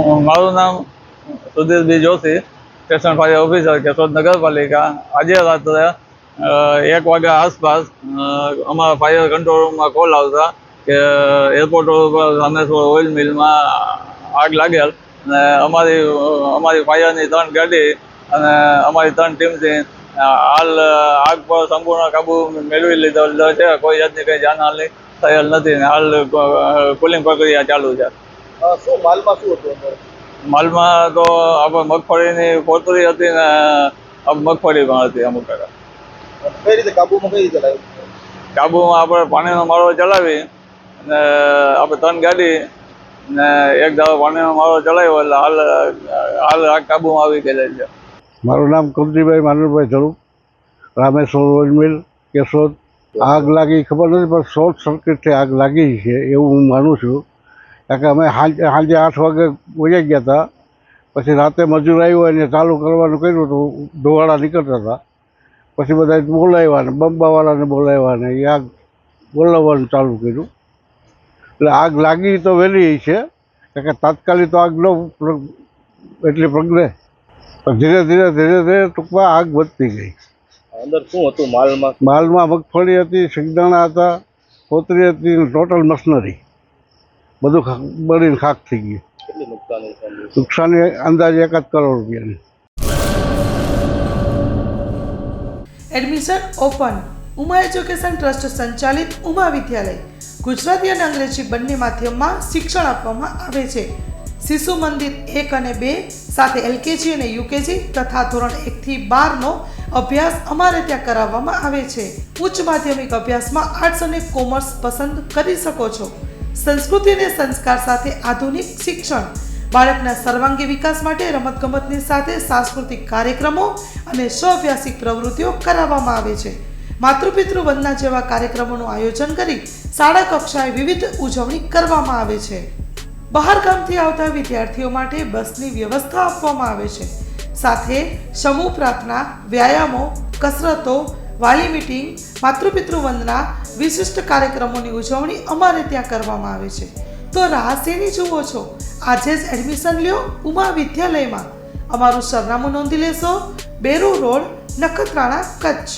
મારું નામ Sudhir B Joshi, station fire officer, Keshod નગરપાલિકા. આજે રાત્રે 1 વાગ્યા આસપાસ અમારા ફાયર કંટ્રોલ રૂમમાં કોલ આવતા કે એરપોર્ટ રોડ ઉપર રામેશ્વર ઓઇલ મિલમાં આગ લાગેલ અને અમારી ફાયરની 3 ગાડી અને અમારી 3 ટીમથી હાલ આગ પર સંપૂર્ણ કાબુ મેળવી લીધો છે. કોઈ જાતની કંઈ જાનહાનિ થયેલ નથી ને હાલ કુલિંગ પ્રક્રિયા ચાલુ છે. શું માલમાં શું હતું? માલમાં તો આપણે મગફળીની કોથળી હતી ને મગફળી પણ હતી અમુક ટકા. કઈ રીતે કાબુમાં લાવ્યું? કાબુમાં આપણે પાણીનો માળો ચલાવી અને આપણે 3 ગાડી ને 1 દાવો પાણીનો માળો ચલાવ્યો એટલે હાલ આગ કાબુમાં આવી ગયેલી છે. મારું નામ કુલદીભાઈ માનવભાઈ ધડુક, રામેશ્વર ઓઇલ મિલ, કેશોદ. આગ લાગી ખબર નથી, પણ શોર્ટ સર્કિટથી આગ લાગી છે એવું હું માનું છું. કારણ કે અમે સાંજે 8 વાગે વહી ગયા હતા, પછી રાતે મજૂર આવ્યો અને ચાલુ કરવાનું કર્યું હતું, ધોવાળા નીકળતા હતા. પછી બધા બોલાવ્યા ને બંબાવાળાને બોલાવ્યા ને એ આગ બોલાવવાનું ચાલુ કર્યું. એટલે આગ લાગી તો વહેલી છે, કારણ કે તાત્કાલિક તો આગ ન એટલી પ્રગટે, પણ ધીરે ધીરે ટૂંકમાં આગ વધતી ગઈ. અંદર શું હતું માલમાં? માલમાં મગફળી હતી, સિંગદાણા હતા, કોતરી હતી, ટોટલ મશનરી બધું બળીને ખાક થઈ ગયું. કેટલી નુકસાની અંદાજે 1 કરોડ રૂપિયાની. Admission open. Uma education trust સંચાલિત ઉમા વિદ્યાલય ગુજરાતી અને અંગ્રેજી બંને માધ્યમમાં શિક્ષણ આપવામાં આવે છે. શિશુ મંદિર 1 અને 2 સાથે એલકેજી અને યુકેજી તથા ધોરણ 1 થી 12નો અભ્યાસ અમારે ત્યાં કરાવવામાં આવે છે. ઉચ્ચ માધ્યમિક અભ્યાસમાં આર્ટ્સ અને કોમર્સ પસંદ કરી શકો છો. સંસ્કૃતિ અને સંસ્કાર સાથે આધુનિક શિક્ષણ. બાળકના સર્વાંગી વિકાસ માટે રમતગમતની સાથે સાંસ્કૃતિક કાર્યક્રમો અને સ્વઅભ્યાસિક પ્રવૃત્તિઓ કરાવવામાં આવે છે. માતૃપિતૃ વંદના જેવા કાર્યક્રમોનું આયોજન કરી શાળા કક્ષાએ વિવિધ ઉજવણી કરવામાં આવે છે. બહાર ગામથી આવતા વિદ્યાર્થીઓ માટે બસની વ્યવસ્થા આપવામાં આવે છે. સાથે સમૂહ પ્રાર્થના, વ્યાયામો, કસરતો, વાલી મીટિંગ, માતૃપિતૃ વંદના, વિશિષ્ટ કાર્યક્રમોની ઉજવણી અમારે ત્યાં કરવામાં આવે છે. તો રાહ શેની જુઓ છો? આજે જ એડમિશન લ્યો ઉમા વિદ્યાલયમાં. અમારું સરનામું નોંધી લેશો: બેરુ રોડ, નખત્રાણા, કચ્છ.